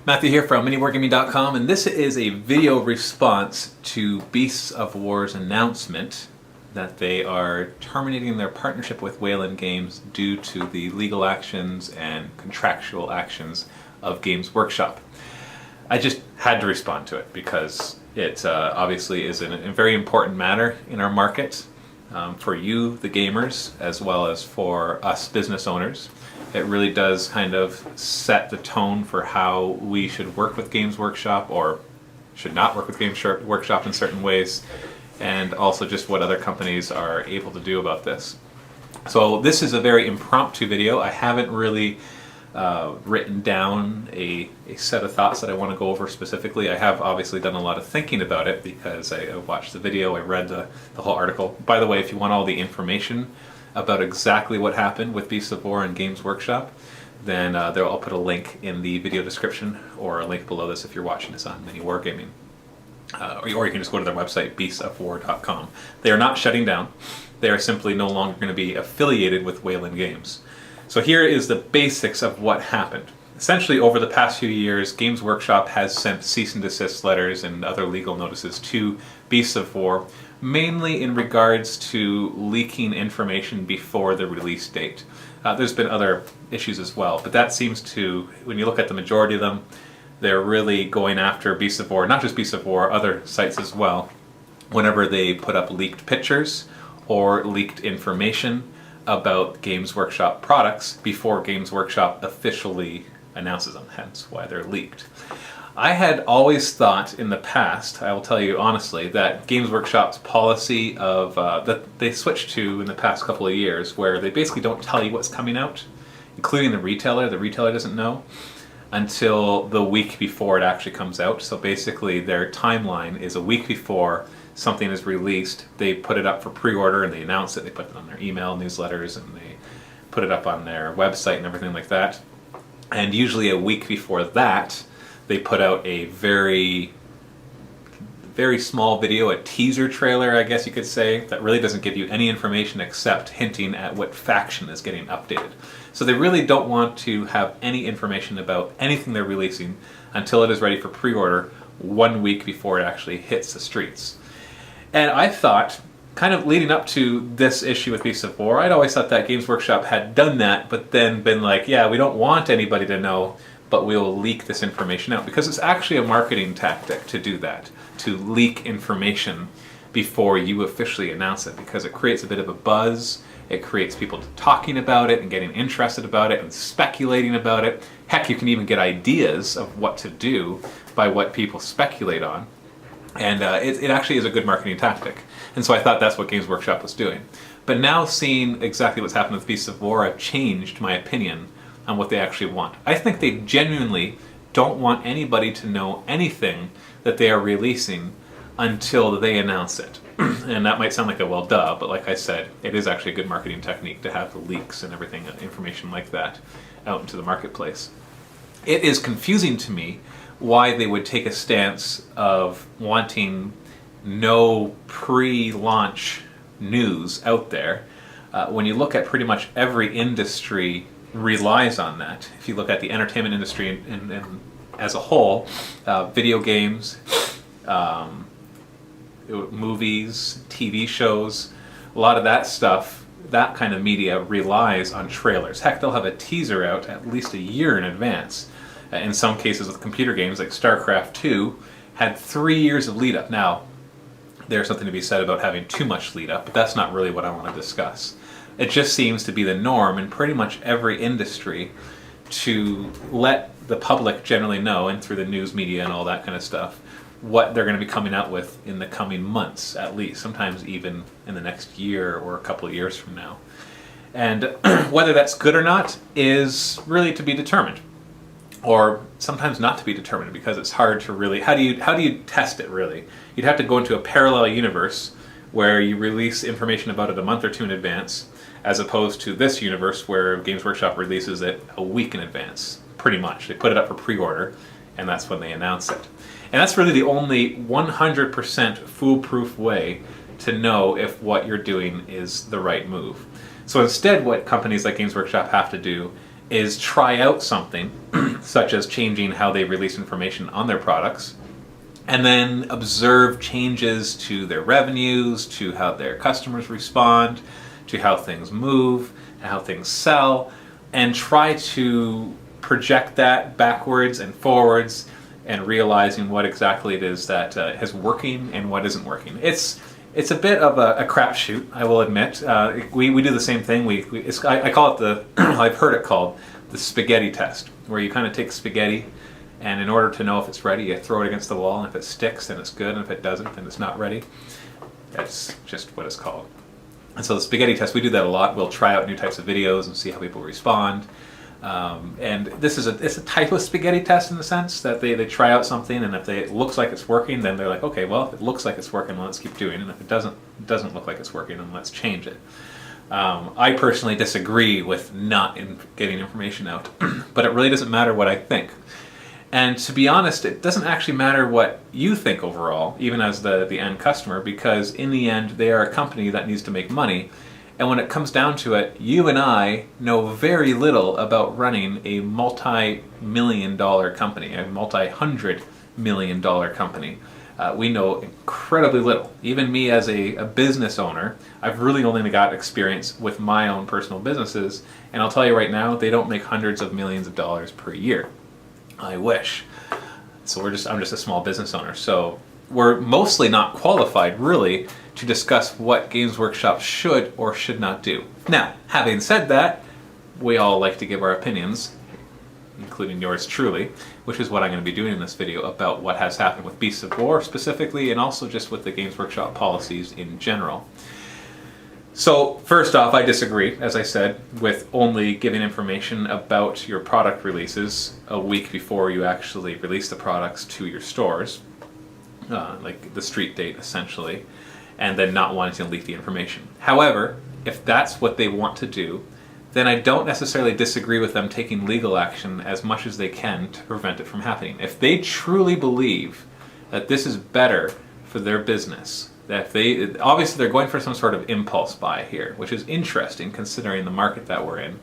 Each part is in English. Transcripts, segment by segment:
Matthew here from MiniWarGaming.com, and this is a video response to Beasts of War's announcement that they are terminating their partnership with Wayland Games due to the legal actions and contractual actions of Games Workshop. I just had to respond to it because it obviously is a very important matter in our market for you, the gamers, as well as for us business owners. It really does kind of set the tone for how we should work with Games Workshop or should not work with Games Workshop in certain ways, and also just what other companies are able to do about this. So this is a very impromptu video. I haven't really written down a set of thoughts that I want to go over specifically. I have obviously done a lot of thinking about it because I watched the video, I read the whole article. By the way, if you want all the information about exactly what happened with Beasts of War and Games Workshop, then I'll put a link in the video description or a link below this if you're watching this on MiniWarGaming. Or you can just go to their website, beastsofwar.com. They are not shutting down. They are simply no longer going to be affiliated with Wayland Games. So here is the basics of what happened. Essentially, over the past few years, Games Workshop has sent cease and desist letters and other legal notices to Beasts of War, mainly in regards to leaking information before the release date. There's been other issues as well, but that seems to, when you look at the majority of them, they're really going after Beasts of War, not just Beasts of War, other sites as well, whenever they put up leaked pictures or leaked information about Games Workshop products before Games Workshop officially announces them, hence why they're leaked. I had always thought in the past, I will tell you honestly, that Games Workshop's policy of that they switched to in the past couple of years, where they basically don't tell you what's coming out, including the retailer. The retailer doesn't know until the week before it actually comes out. So basically their timeline is a week before something is released, they put it up for pre-order and they announce it, they put it on their email newsletters and they put it up on their website and everything like that. And usually a week before that, they put out a very small video, a teaser trailer, I guess you could say, that really doesn't give you any information except hinting at what faction is getting updated. So they really don't want to have any information about anything they're releasing until it is ready for pre-order 1 week before it actually hits the streets. And I thought, kind of leading up to this issue with Beasts of War, I'd always thought that Games Workshop had done that, but then been like, yeah, we don't want anybody to know, but we'll leak this information out. Because it's actually a marketing tactic to do that, to leak information before you officially announce it, because it creates a bit of a buzz, it creates people talking about it and getting interested about it and speculating about it. Heck, you can even get ideas of what to do by what people speculate on. And it actually is a good marketing tactic. And so I thought that's what Games Workshop was doing. But now seeing exactly what's happened with Beasts of War, I've changed my opinion on what they actually want. I think they genuinely don't want anybody to know anything that they are releasing until they announce it. And that might sound like a well duh, but like I said, it is actually a good marketing technique to have the leaks and everything, information like that, out into the marketplace. It is confusing to me why they would take a stance of wanting no pre-launch news out there when you look at pretty much every industry relies on that. If you look at the entertainment industry and as a whole, video games, movies, TV shows, a lot of that stuff, that kind of media relies on trailers. Heck, they'll have a teaser out at least a year in advance. In some cases with computer games like StarCraft 2 had 3 years of lead up. Now, there's something to be said about having too much lead up, but that's not really what I want to discuss. It just seems to be the norm in pretty much every industry to let the public generally know, and through the news media and all that kind of stuff, what they're going to be coming out with in the coming months at least, sometimes even in the next year or a couple of years from now. And whether that's good or not is really to be determined. Or sometimes not to be determined, because it's hard to really, how do you test it really? You'd have to go into a parallel universe where you release information about it a month or two in advance, as opposed to this universe where Games Workshop releases it a week in advance, pretty much. They put it up for pre-order, and that's when they announce it. And that's really the only 100% foolproof way to know if what you're doing is the right move. So instead, what companies like Games Workshop have to do is try out something, such as changing how they release information on their products, and then observe changes to their revenues, to how their customers respond, to how things move, how things sell, and try to project that backwards and forwards and realizing what exactly it is that is working and what isn't working. It's a bit of a crapshoot, I will admit. We do the same thing. I call it the I've heard it called the spaghetti test, where you kind of take spaghetti, and in order to know if it's ready, you throw it against the wall, and if it sticks, then it's good, and if it doesn't, then it's not ready. That's just what it's called. And so the spaghetti test, we do that a lot. We'll try out new types of videos and see how people respond. And it's a type of spaghetti test in the sense that they try out something, and if it looks like it's working, then they're like, okay, well, if it looks like it's working, let's keep doing it. And if it doesn't look like it's working, then let's change it. I personally disagree with not getting information out, but it really doesn't matter what I think. And to be honest, it doesn't actually matter what you think overall, even as the end customer, because in the end, they are a company that needs to make money. And when it comes down to it, you and I know very little about running a multi-million-dollar company, a multi-hundred-million-dollar company. We know incredibly little. Even me as a business owner, I've really only got experience with my own personal businesses, and I'll tell you right now, they don't make hundreds of millions of dollars per year. I wish. So I'm just a small business owner. So we're mostly not qualified, really, to discuss what Games Workshop should or should not do. Now, having said that, we all like to give our opinions, including yours truly, which is what I'm going to be doing in this video about what has happened with Beasts of War specifically, and also just with the Games Workshop policies in general. So, first off, I disagree, as I said, with only giving information about your product releases a week before you actually release the products to your stores, like the street date essentially, and then not wanting to leak the information. However, if that's what they want to do, then I don't necessarily disagree with them taking legal action as much as they can to prevent it from happening. If they truly believe that this is better for their business, that obviously they're going for some sort of impulse buy here, which is interesting considering the market that we're in.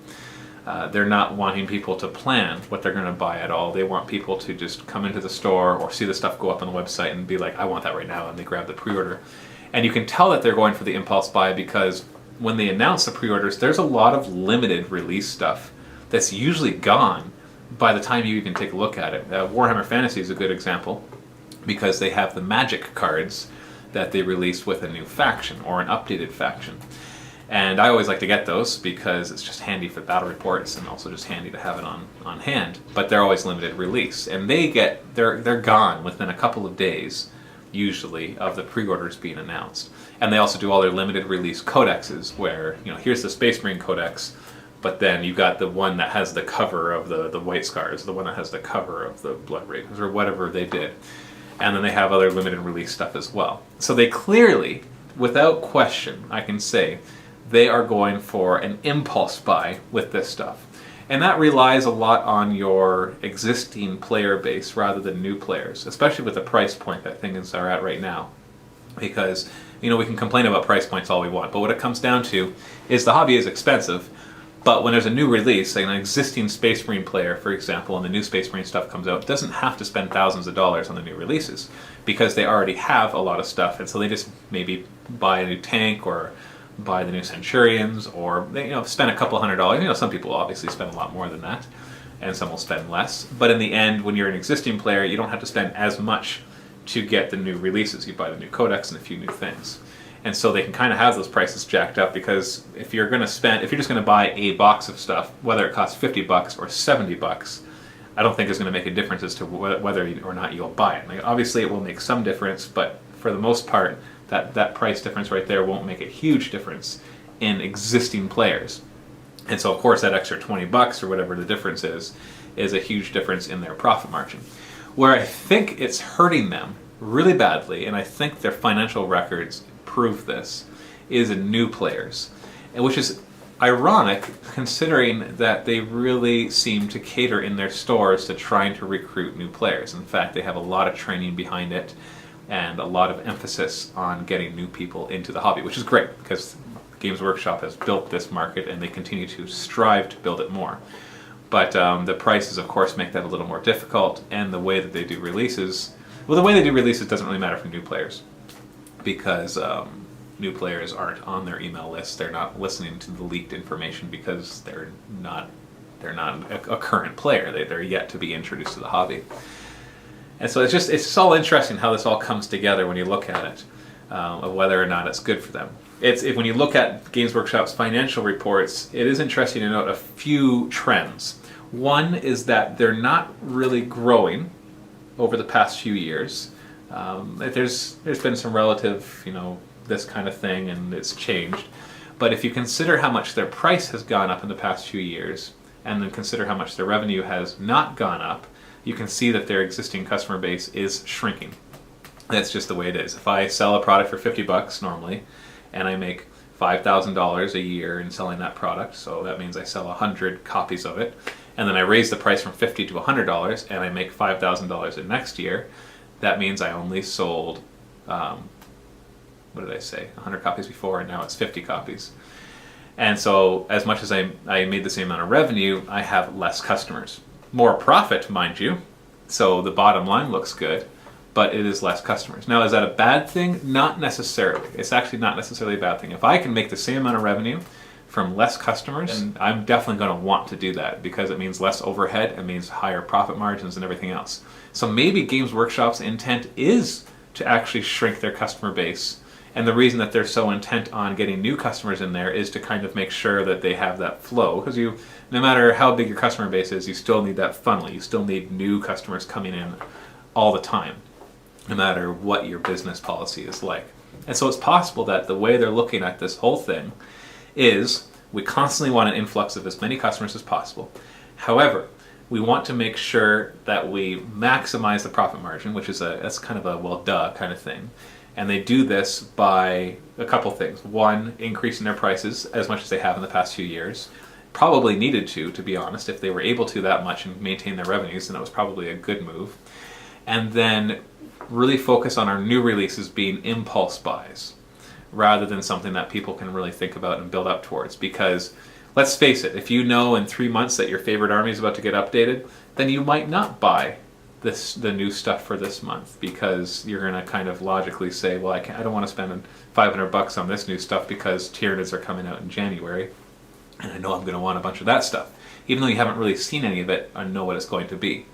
They're not wanting people to plan what they're going to buy at all. They want people to just come into the store or see the stuff go up on the website and be like, I want that right now, and they grab the pre-order. And you can tell that they're going for the impulse buy because when they announce the pre-orders, there's a lot of limited release stuff that's usually gone by the time you even take a look at it. Warhammer Fantasy is a good example because they have the magic cards that they release with a new faction or an updated faction. And I always like to get those because it's just handy for battle reports and also just handy to have it on hand. But they're always limited release, and they're gone within a couple of days, usually, of the pre-orders being announced. And they also do all their limited release codexes, where here's the Space Marine Codex, but then you got the one that has the cover of the White Scars, the one that has the cover of the Blood Ravens, or whatever they did. And then they have other limited release stuff as well. So they clearly, without question, I can say, they are going for an impulse buy with this stuff. And that relies a lot on your existing player base rather than new players, especially with the price point that things are at right now. Because, we can complain about price points all we want, but what it comes down to is the hobby is expensive, but when there's a new release, like an existing Space Marine player, for example, and the new Space Marine stuff comes out, doesn't have to spend thousands of dollars on the new releases because they already have a lot of stuff, and so they just maybe buy a new tank or buy the new Centurions, or they spend a couple $100. Some people obviously spend a lot more than that, and some will spend less. But in the end, when you're an existing player, you don't have to spend as much to get the new releases. You buy the new codex and a few new things. And so they can kind of have those prices jacked up because if you're just going to buy a box of stuff, whether it costs $50 or $70, I don't think it's going to make a difference as to whether or not you'll buy it. Like, obviously, it will make some difference, but for the most part, that price difference right there won't make a huge difference in existing players. And so, of course, that extra $20 or whatever the difference is a huge difference in their profit margin. Where I think it's hurting them really badly, and I think their financial records prove this, is in new players, which is ironic considering that they really seem to cater in their stores to trying to recruit new players. In fact, they have a lot of training behind it and a lot of emphasis on getting new people into the hobby, which is great because Games Workshop has built this market and they continue to strive to build it more. But the prices, of course, make that a little more difficult, and the way that they do releases, well, the way they do releases doesn't really matter for new players, because new players aren't on their email list. They're not listening to the leaked information because they're not a current player. They're yet to be introduced to the hobby. And so it's just all interesting how this all comes together when you look at it, of whether or not it's good for them. When you look at Games Workshop's financial reports, it is interesting to note a few trends. One is that they're not really growing over the past few years. There's been some relative, this kind of thing, and it's changed. But if you consider how much their price has gone up in the past few years, and then consider how much their revenue has not gone up, you can see that their existing customer base is shrinking. That's just the way it is. If I sell a product for $50 normally, and I make $5,000 a year in selling that product, so that means I sell 100 copies of it, and then I raise the price from $50 to $100, and I make $5,000 in next year, that means I only sold, what did I say, 100 copies before, and now it's 50 copies. And so as much as I made the same amount of revenue, I have less customers. More profit, mind you, so the bottom line looks good, but it is less customers. Now, is that a bad thing? Not necessarily. It's actually not necessarily a bad thing. If I can make the same amount of revenue from less customers, then I'm definitely going to want to do that, because it means less overhead, it means higher profit margins and everything else. So maybe Games Workshop's intent is to actually shrink their customer base, and the reason that they're so intent on getting new customers in there is to kind of make sure that they have that flow, because no matter how big your customer base is, you still need that funnel. You still need new customers coming in all the time, no matter what your business policy is like. And so it's possible that the way they're looking at this whole thing is we constantly want an influx of as many customers as possible. However, we want to make sure that we maximize the profit margin, which is that's kind of a well duh kind of thing. And they do this by a couple things. One, increasing their prices as much as they have in the past few years. Probably needed to be honest. If they were able to that much and maintain their revenues, then it was probably a good move. And then really focus on our new releases being impulse buys, rather than something that people can really think about and build up towards. Because let's face it, if you know in 3 months that your favorite army is about to get updated, then you might not buy the new stuff for this month, because you're going to kind of logically say, well, I don't want to spend $500 on this new stuff because Tyranids are coming out in January, and I know I'm going to want a bunch of that stuff, even though you haven't really seen any of it and know what it's going to be.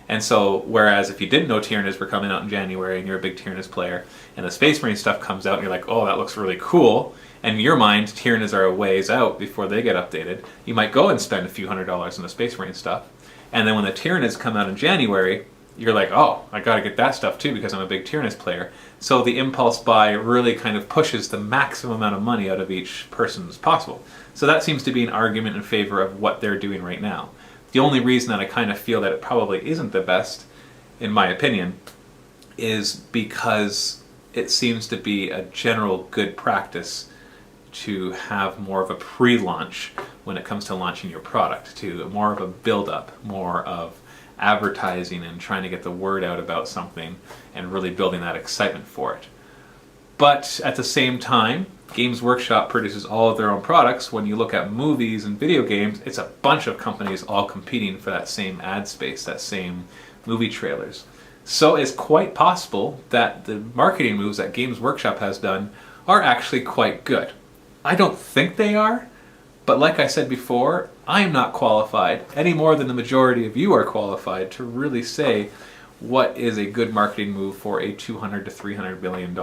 And so, whereas if you didn't know Tyranids were coming out in January and you're a big Tyranids player, and the Space Marine stuff comes out and you're like, oh, that looks really cool, and in your mind, Tyranids are a ways out before they get updated, you might go and spend a few $100s on the Space Marine stuff. And then when the Tyranids come out in January, you're like, oh, I got to get that stuff too because I'm a big Tyranids player. So the impulse buy really kind of pushes the maximum amount of money out of each person as possible. So that seems to be an argument in favor of what they're doing right now. The only reason that I kind of feel that it probably isn't the best, in my opinion, is because it seems to be a general good practice to have more of a pre-launch when it comes to launching your product, to more of a build-up, more of advertising and trying to get the word out about something and really building that excitement for it. But at the same time, Games Workshop produces all of their own products. When you look at movies and video games, it's a bunch of companies all competing for that same ad space, that same movie trailers. So it's quite possible that the marketing moves that Games Workshop has done are actually quite good. I don't think they are, but like I said before, I am not qualified, any more than the majority of you are qualified, to really say what is a good marketing move for a $200 to $300 billion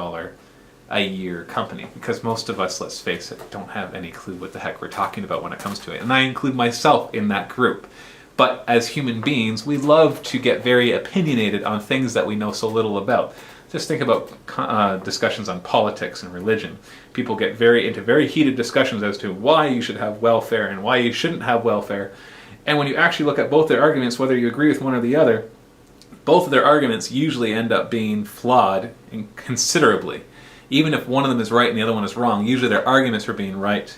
a year company. Because most of us, let's face it, don't have any clue what the heck we're talking about when it comes to it. And I include myself in that group. But as human beings, we love to get very opinionated on things that we know so little about. Just think about discussions on politics and religion. People get into very heated discussions as to why you should have welfare and why you shouldn't have welfare. And when you actually look at both their arguments, whether you agree with one or the other, both of their arguments usually end up being flawed considerably. Even if one of them is right and the other one is wrong, usually their arguments for being right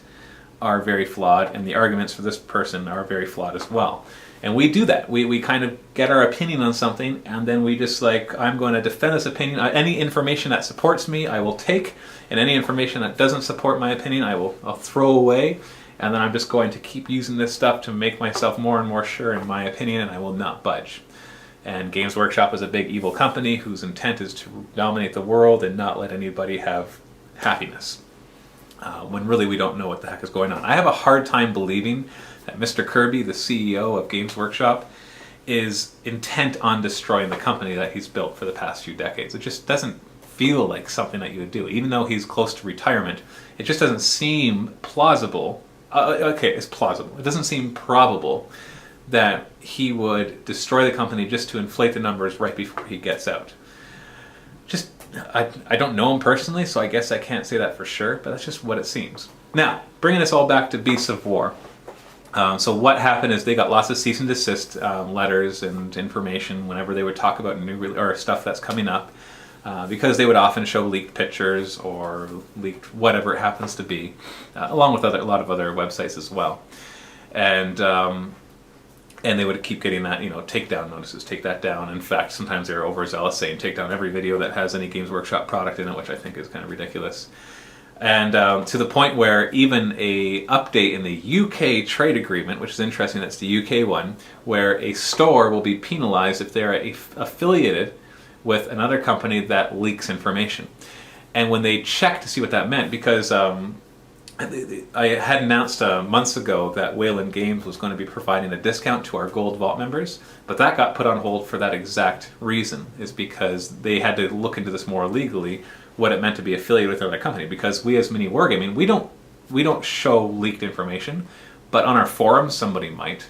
are very flawed, and the arguments for this person are very flawed as well. And we do that. We kind of get our opinion on something, and then we just like, I'm going to defend this opinion. Any information that supports me, I will take, and any information that doesn't support my opinion, I'll throw away. and then I'm just going to keep using this stuff to make myself more and more sure in my opinion, and I will not budge. And Games Workshop is a big evil company whose intent is to dominate the world and not let anybody have happiness. When really we don't know what the heck is going on. I have a hard time believing that Mr. Kirby, the CEO of Games Workshop, is intent on destroying the company that he's built for the past few decades. It just doesn't feel like something that you would do. Even though he's close to retirement, it just doesn't seem plausible. Okay, it's plausible. It doesn't seem probable that he would destroy the company just to inflate the numbers right before he gets out. Just, I don't know him personally, so I guess I can't say that for sure, but that's just what it seems. Now, bringing this all back to Beasts of War. So what happened is they got lots of cease and desist letters and information whenever they would talk about or stuff that's coming up, because they would often show leaked pictures or leaked whatever it happens to be, along with a lot of other websites as well. And they would keep getting that, take down notices, take that down. In fact, sometimes they were overzealous, saying take down every video that has any Games Workshop product in it, which I think is kind of ridiculous. And to the point where even a update in the UK trade agreement, which is interesting, that's the UK one, where a store will be penalized if they're affiliated with another company that leaks information. And when they checked to see what that meant, because I had announced months ago that Wayland Games was going to be providing a discount to our Gold Vault members, but that got put on hold for that exact reason, is because they had to look into this more legally, what it meant to be affiliated with another company. Because we as MiniWargaming, we don't show leaked information, but on our forums somebody might.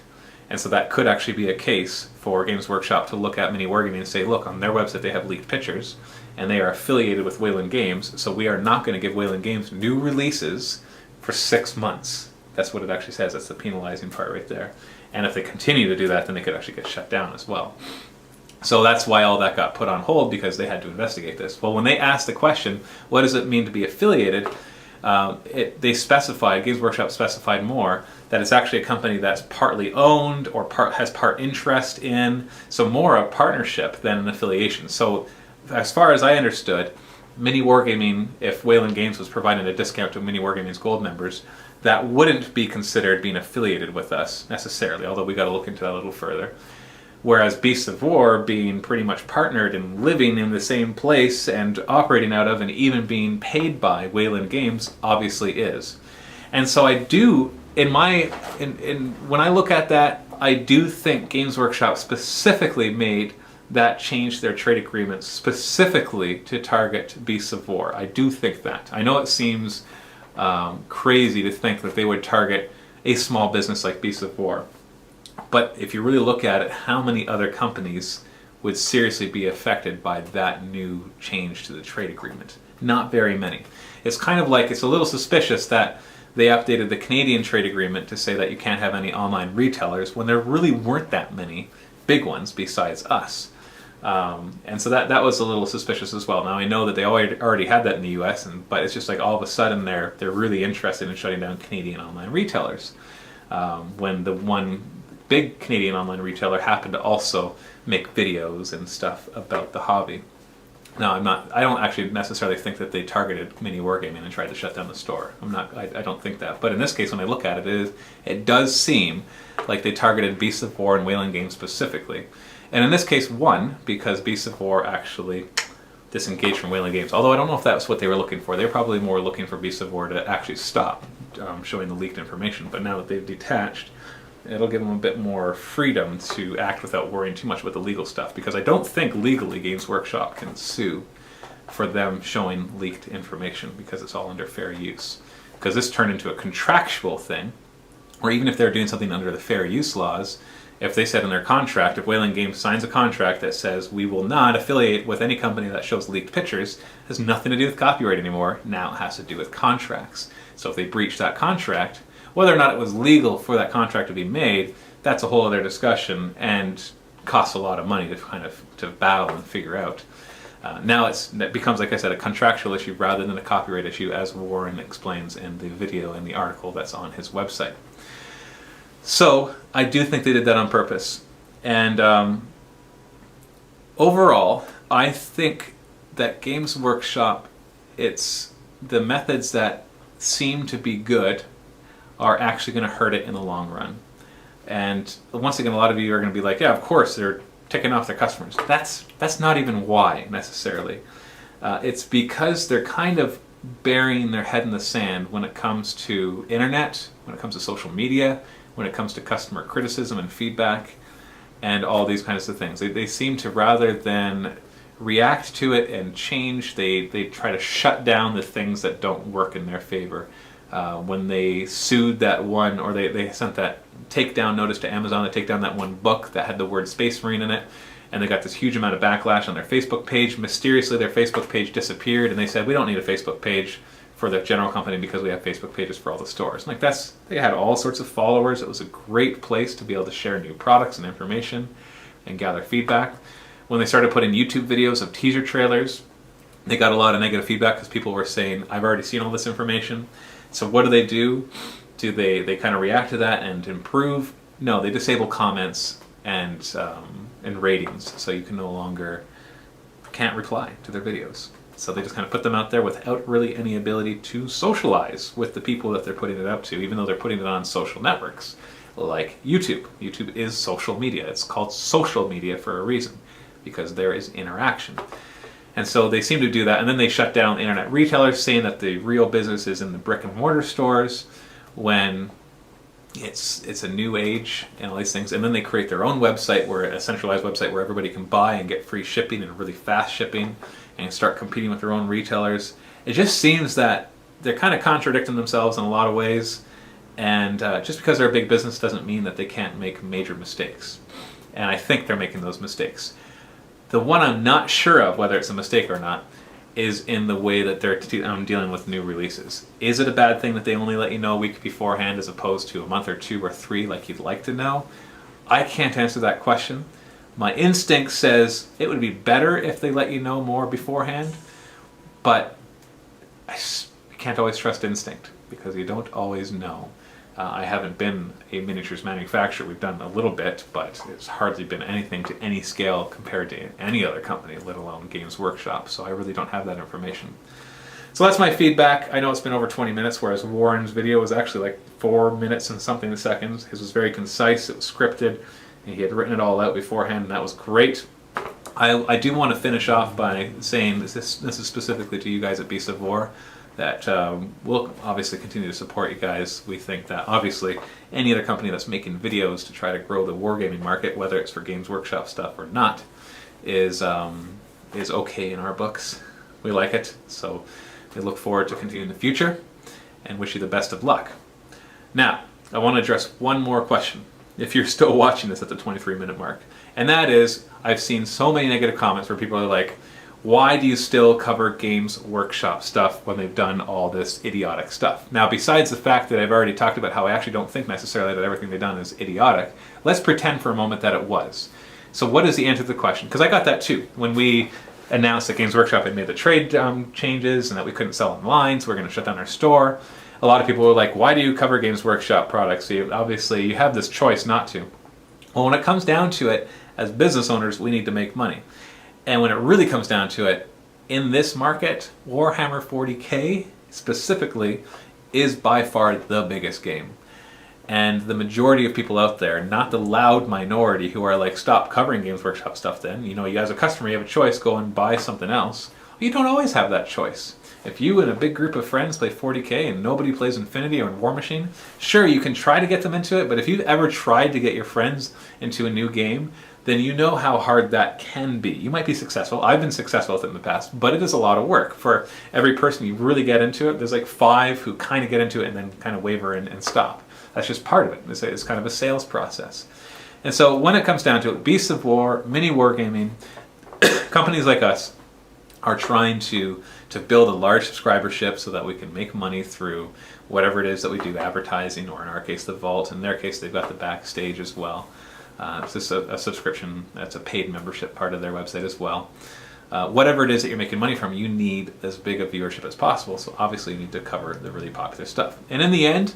And so that could actually be a case for Games Workshop to look at MiniWargaming and say, look, on their website they have leaked pictures, and they are affiliated with Wayland Games, so we are not going to give Wayland Games new releases for 6 months. That's what it actually says. That's the penalizing part right there. And if they continue to do that, then they could actually get shut down as well. So that's why all that got put on hold, because they had to investigate this. Well, when they asked the question, what does it mean to be affiliated, they specified, Games Workshop specified more, that it's actually a company that's partly owned or has part interest in, so more a partnership than an affiliation. So as far as I understood, MiniWargaming, if Wayland Games was providing a discount to MiniWargaming's Gold members, that wouldn't be considered being affiliated with us necessarily, although we got to look into that a little further. Whereas Beasts of War, being pretty much partnered and living in the same place and operating out of and even being paid by Wayland Games, obviously is. And so I do, when I look at that, I do think Games Workshop specifically made that changed their trade agreements specifically to target Beasts of War. I do think that. I know it seems crazy to think that they would target a small business like Beasts of War. But if you really look at it, how many other companies would seriously be affected by that new change to the trade agreement? Not very many. It's kind of like, it's a little suspicious that they updated the Canadian trade agreement to say that you can't have any online retailers when there really weren't that many big ones besides us. And so that was a little suspicious as well. Now I know that they already had that in the US, but it's just like all of a sudden they're really interested in shutting down Canadian online retailers. When the one big Canadian online retailer happened to also make videos and stuff about the hobby. Now I don't actually necessarily think that they targeted MiniWarGaming and tried to shut down the store. I don't think that. But in this case, when I look at it, it does seem like they targeted Beasts of War and Wayland Games specifically. And in this case, one, because Beasts of War actually disengaged from Wayland Games. Although I don't know if that's what they were looking for. They were probably more looking for Beasts of War to actually stop showing the leaked information. But now that they've detached, it'll give them a bit more freedom to act without worrying too much about the legal stuff. Because I don't think legally Games Workshop can sue for them showing leaked information, because it's all under fair use. Because this turned into a contractual thing, or even if they're doing something under the fair use laws, if they said in their contract, if Wayland Games signs a contract that says we will not affiliate with any company that shows leaked pictures, it has nothing to do with copyright anymore, now it has to do with contracts. So if they breach that contract, whether or not it was legal for that contract to be made, that's a whole other discussion and costs a lot of money to battle and figure out. Now it becomes, like I said, a contractual issue rather than a copyright issue, as Warren explains in the video and the article that's on his website. So I do think they did that on purpose. And overall, I think that Games Workshop, it's the methods that seem to be good are actually going to hurt it in the long run. And once again, a lot of you are going to be like, yeah, of course, they're ticking off their customers. That's not even why, necessarily. It's because they're kind of burying their head in the sand when it comes to internet, when it comes to social media, when it comes to customer criticism and feedback, and all these kinds of things. They seem to, rather than react to it and change, they try to shut down the things that don't work in their favor. When they sued that one, or they sent that takedown notice to Amazon to take down that one book that had the word Space Marine in it, and they got this huge amount of backlash on their Facebook page. Mysteriously, their Facebook page disappeared, and they said, we don't need a Facebook page for the general company because we have Facebook pages for all the stores. Like, they had all sorts of followers. It was a great place to be able to share new products and information and gather feedback. When they started putting YouTube videos of teaser trailers, they got a lot of negative feedback because people were saying, I've already seen all this information. So what do? Do they kind of react to that and improve? No, they disable comments and ratings, so you can't reply to their videos. So they just kind of put them out there without really any ability to socialize with the people that they're putting it out to, even though they're putting it on social networks like YouTube. YouTube is social media. It's called social media for a reason, because there is interaction. And so they seem to do that, and then they shut down internet retailers, saying that the real business is in the brick and mortar stores, when it's a new age and all these things. And then they create their own website, a centralized website where everybody can buy and get free shipping and really fast shipping, and start competing with their own retailers. It just seems that they're kind of contradicting themselves in a lot of ways, and just because they're a big business doesn't mean that they can't make major mistakes. And I think they're making those mistakes. The one I'm not sure of, whether it's a mistake or not, is in the way that they're dealing with new releases. Is it a bad thing that they only let you know a week beforehand as opposed to a month or 2 or 3 like you'd like to know? I can't answer that question. My instinct says it would be better if they let you know more beforehand, but you can't always trust instinct because you don't always know. I haven't been a miniatures manufacturer. We've done a little bit, but it's hardly been anything to any scale compared to any other company, let alone Games Workshop, so I really don't have that information. So that's my feedback. I know it's been over 20 minutes, whereas Warren's video was actually like 4 minutes and something seconds. His was very concise, it was scripted, and he had written it all out beforehand, and that was great. I do want to finish off by saying, this is specifically to you guys at Beasts of War, that we'll obviously continue to support you guys. We think that obviously any other company that's making videos to try to grow the wargaming market, whether it's for Games Workshop stuff or not, is okay in our books. We like it, so we look forward to continuing in the future and wish you the best of luck. Now, I want to address one more question, if you're still watching this at the 23-minute mark, and that is, I've seen so many negative comments where people are like, why do you still cover Games Workshop stuff when they've done all this idiotic stuff? Now, besides the fact that I've already talked about how I actually don't think necessarily that everything they've done is idiotic, let's pretend for a moment that it was. So what is the answer to the question? Because I got that too. When we announced that Games Workshop had made the trade changes and that we couldn't sell online, so we're going to shut down our store, a lot of people were like, why do you cover Games Workshop products? So obviously you have this choice not to. Well, when it comes down to it, as business owners, we need to make money. And when it really comes down to it, in this market, Warhammer 40K specifically is by far the biggest game. And the majority of people out there, not the loud minority who are like, stop covering Games Workshop stuff then. You know, you as a customer, you have a choice, go and buy something else. You don't always have that choice. If you and a big group of friends play 40K and nobody plays Infinity or War Machine, sure, you can try to get them into it, but if you've ever tried to get your friends into a new game, then you know how hard that can be. You might be successful. I've been successful with it in the past, but it is a lot of work. For every person you really get into it, there's like 5 who kind of get into it and then kind of waver and stop. That's just part of it. It's kind of a sales process. And so when it comes down to it, Beasts of War, MiniWarGaming, companies like us are trying to build a large subscribership so that we can make money through whatever it is that we do, advertising, or in our case, the Vault. In their case, they've got the Backstage as well. It's just a subscription, that's a paid membership part of their website as well. Whatever it is that you're making money from, you need as big a viewership as possible, so obviously you need to cover the really popular stuff. And in the end,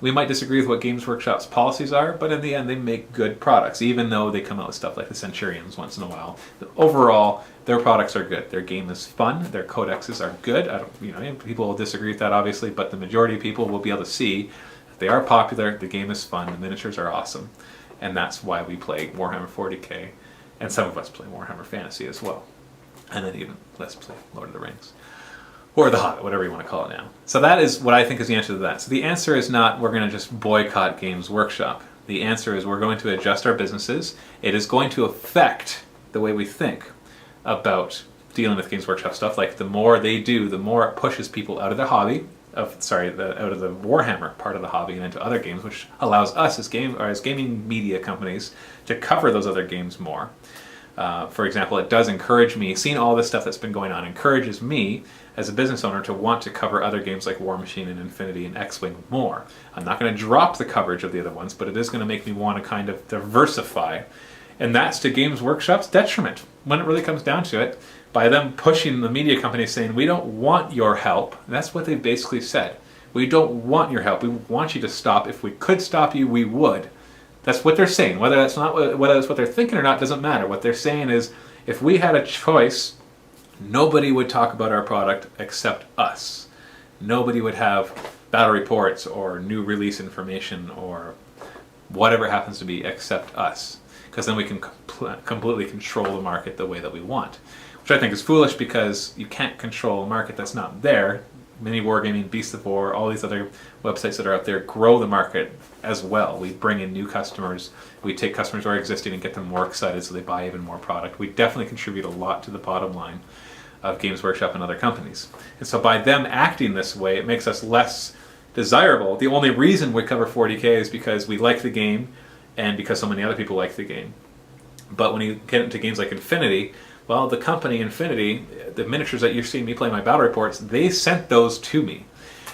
we might disagree with what Games Workshop's policies are, but in the end they make good products, even though they come out with stuff like the Centurions once in a while. Overall, their products are good. Their game is fun, their codexes are good. People will disagree with that obviously, but the majority of people will be able to see They are popular, the game is fun, the miniatures are awesome, and that's why we play Warhammer 40k, and some of us play Warhammer Fantasy as well. And then even let's play Lord of the Rings. Or The Hobbit, whatever you want to call it now. So that is what I think is the answer to that. So the answer is not we're going to just boycott Games Workshop. The answer is we're going to adjust our businesses. It is going to affect the way we think about dealing with Games Workshop stuff. Like the more they do, the more it pushes people out of the hobby, out of the Warhammer part of the hobby and into other games, which allows us as gaming media companies to cover those other games more. For example, it does encourage me, seeing all this stuff that's been going on, encourages me as a business owner to want to cover other games like War Machine and Infinity and X-Wing more. I'm not going to drop the coverage of the other ones, but it is going to make me want to kind of diversify. And that's to Games Workshop's detriment, when it really comes down to it, by them pushing the media companies saying, we don't want your help. That's what they basically said. We don't want your help. We want you to stop. If we could stop you, we would. That's what they're saying. Whether that's what they're thinking or not doesn't matter. What they're saying is, if we had a choice, nobody would talk about our product except us. Nobody would have battle reports or new release information or whatever it happens to be except us. Because then we can completely control the market the way that we want. Which I think is foolish, because you can't control a market that's not there. MiniWarGaming, Beast of War, all these other websites that are out there grow the market as well. We bring in new customers. We take customers who are existing and get them more excited so they buy even more product. We definitely contribute a lot to the bottom line of Games Workshop and other companies. And so by them acting this way, it makes us less desirable. The only reason we cover 40k is because we like the game and because so many other people like the game. But when you get into games like Infinity, well, the company Infinity, the miniatures that you're seeing me play my battle reports, they sent those to me.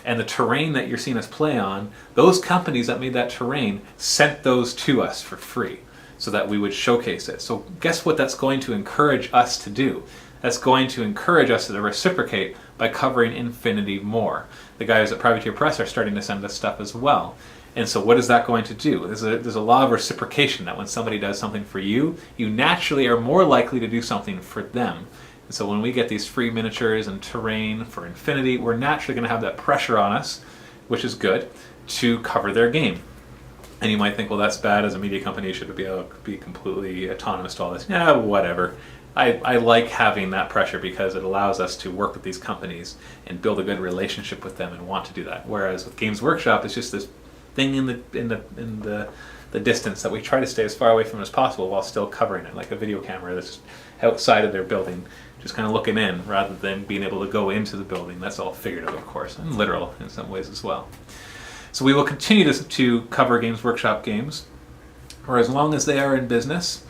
And the terrain that you're seeing us play on, those companies that made that terrain sent those to us for free so that we would showcase it. So guess what that's going to encourage us to do? That's going to encourage us to reciprocate by covering Infinity more. The guys at Privateer Press are starting to send us stuff as well. And so what is that going to do? There's a law of reciprocation that when somebody does something for you, you naturally are more likely to do something for them. And so when we get these free miniatures and terrain for Infinity, we're naturally going to have that pressure on us, which is good, to cover their game. And you might think, well, that's bad. As a media company, you should be able to be completely autonomous to all this. Yeah, whatever. I like having that pressure because it allows us to work with these companies and build a good relationship with them and want to do that. Whereas with Games Workshop, it's just this thing in the distance that we try to stay as far away from as possible while still covering it, like a video camera that's outside of their building, just kind of looking in rather than being able to go into the building. That's all figurative, of course, and literal in some ways as well. So we will continue to cover Games Workshop games for as long as they are in business,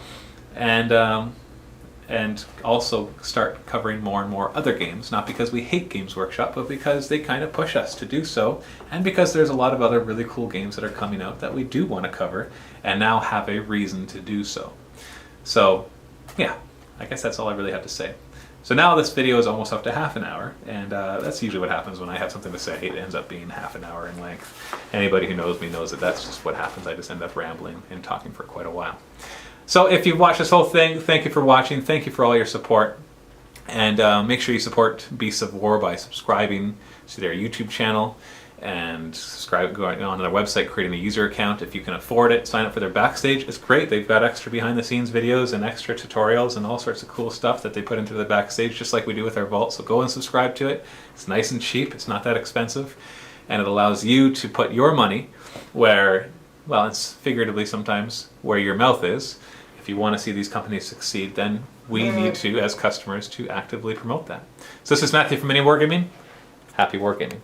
and also start covering more and more other games, not because we hate Games Workshop, but because they kind of push us to do so, and because there's a lot of other really cool games that are coming out that we do want to cover, and now have a reason to do so. So, yeah, I guess that's all I really have to say. So now this video is almost up to half an hour, and that's usually what happens when I have something to say. It ends up being half an hour in length. Anybody who knows me knows that that's just what happens. I just end up rambling and talking for quite a while. So if you've watched this whole thing, thank you for watching. Thank you for all your support. And make sure you support Beasts of War by subscribing to their YouTube channel and going on their website, creating a user account. If you can afford it, sign up for their Backstage. It's great. They've got extra behind-the-scenes videos and extra tutorials and all sorts of cool stuff that they put into the Backstage, just like we do with our Vault. So go and subscribe to it. It's nice and cheap. It's not that expensive. And it allows you to put your money where, well, it's figuratively sometimes where your mouth is. If you want to see these companies succeed, then we need to, as customers, to actively promote that. So this is Matthew from MiniWarGaming. Happy wargaming.